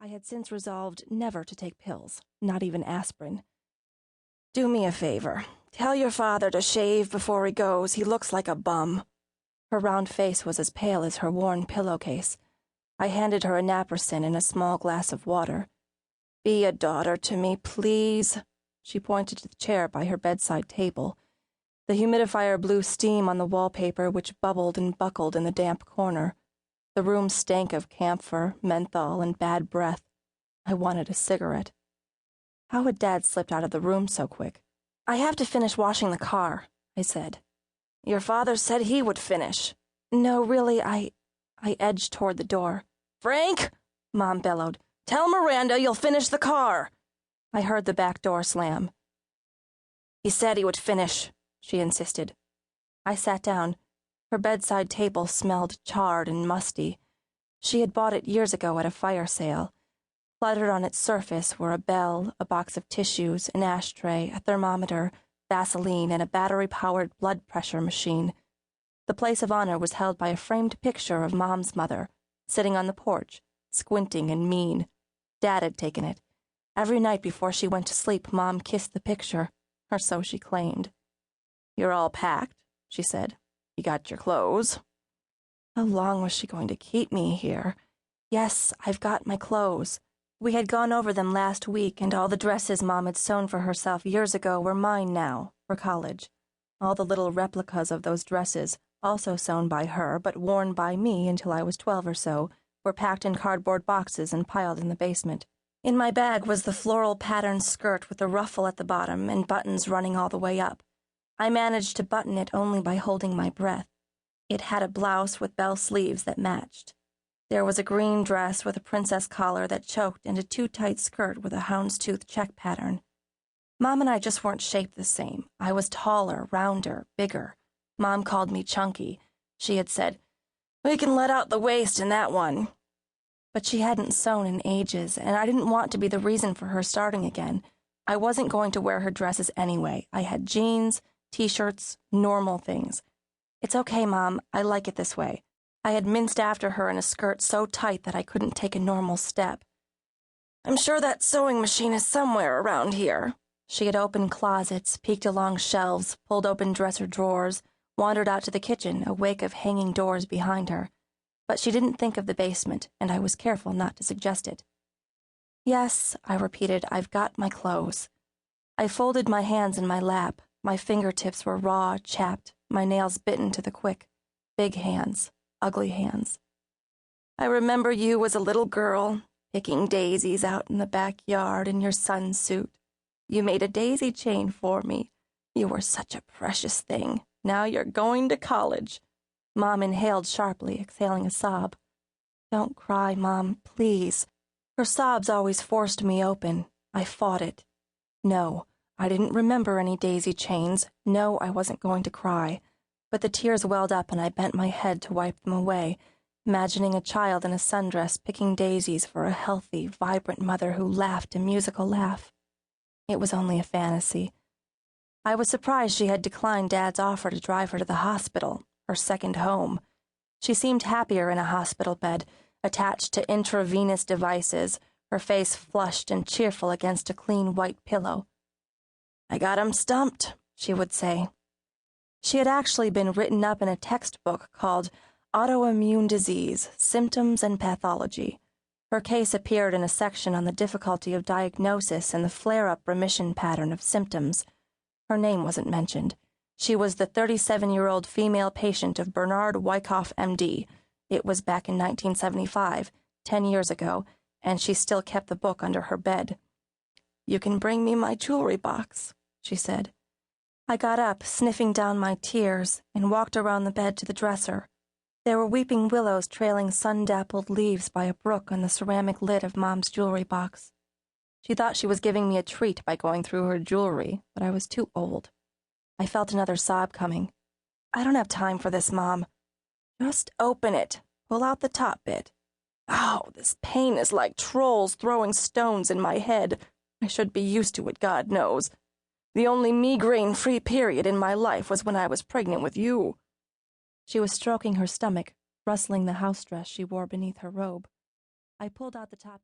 I had since resolved never to take pills, not even aspirin. "Do me a favor. Tell your father to shave before he goes. He looks like a bum." Her round face was as pale as her worn pillowcase. I handed her a naproxen and a small glass of water. "Be a daughter to me, please." She pointed to the chair by her bedside table. The humidifier blew steam on the wallpaper, which bubbled and buckled in the damp corner. The room stank of camphor, menthol, and bad breath. I wanted a cigarette. How had Dad slipped out of the room so quick? "I have to finish washing the car," I said. "Your father said he would finish." "No, really, I edged toward the door. "Frank!" Mom bellowed. "Tell Miranda you'll finish the car." I heard the back door slam. "He said he would finish," she insisted. I sat down. Her bedside table smelled charred and musty. She had bought it years ago at a fire sale. Cluttered on its surface were a bell, a box of tissues, an ashtray, a thermometer, Vaseline, and a battery-powered blood pressure machine. The place of honor was held by a framed picture of Mom's mother, sitting on the porch, squinting and mean. Dad had taken it. Every night before she went to sleep, Mom kissed the picture, or so she claimed. "You're all packed," she said. "You got your clothes." How long was she going to keep me here? "Yes, I've got my clothes." We had gone over them last week, and all the dresses Mom had sewn for herself years ago were mine now, for college. All the little replicas of those dresses, also sewn by her, but worn by me until I was 12 or so, were packed in cardboard boxes and piled in the basement. In my bag was the floral patterned skirt with a ruffle at the bottom and buttons running all the way up. I managed to button it only by holding my breath. It had a blouse with bell sleeves that matched. There was a green dress with a princess collar that choked and a too-tight skirt with a houndstooth check pattern. Mom and I just weren't shaped the same. I was taller, rounder, bigger. Mom called me chunky. She had said, "We can let out the waist in that one." But she hadn't sewn in ages, and I didn't want to be the reason for her starting again. I wasn't going to wear her dresses anyway. I had jeans, T-shirts, normal things. "It's okay, Mom. I like it this way." I had minced after her in a skirt so tight that I couldn't take a normal step. "I'm sure that sewing machine is somewhere around here." She had opened closets, peeked along shelves, pulled open dresser drawers, wandered out to the kitchen, a wake of hanging doors behind her. But she didn't think of the basement, and I was careful not to suggest it. "Yes," I repeated, "I've got my clothes." I folded my hands in my lap. My fingertips were raw, chapped, my nails bitten to the quick. Big hands, ugly hands. "I remember you as a little girl, picking daisies out in the backyard in your sunsuit. You made a daisy chain for me. You were such a precious thing. Now you're going to college." Mom inhaled sharply, exhaling a sob. "Don't cry, Mom, please." Her sobs always forced me open. I fought it. No, I didn't remember any daisy chains. No, I wasn't going to cry. But the tears welled up and I bent my head to wipe them away, imagining a child in a sundress picking daisies for a healthy, vibrant mother who laughed a musical laugh. It was only a fantasy. I was surprised she had declined Dad's offer to drive her to the hospital, her second home. She seemed happier in a hospital bed, attached to intravenous devices, her face flushed and cheerful against a clean white pillow. "I got 'em stumped," she would say. She had actually been written up in a textbook called Autoimmune Disease, Symptoms and Pathology. Her case appeared in a section on the difficulty of diagnosis and the flare-up remission pattern of symptoms. Her name wasn't mentioned. She was the 37-year-old female patient of Bernard Wyckoff, M.D. It was back in 1975, 10 years ago, and she still kept the book under her bed. "You can bring me my jewelry box," she said. I got up, sniffing down my tears, and walked around the bed to the dresser. There were weeping willows trailing sun-dappled leaves by a brook on the ceramic lid of Mom's jewelry box. She thought she was giving me a treat by going through her jewelry, but I was too old. I felt another sob coming. "I don't have time for this, Mom." "Just open it. Pull out the top bit." "Oh, this pain is like trolls throwing stones in my head. I should be used to it, God knows. The only migraine-free period in my life was when I was pregnant with you." She was stroking her stomach, rustling the house dress she wore beneath her robe. I pulled out the top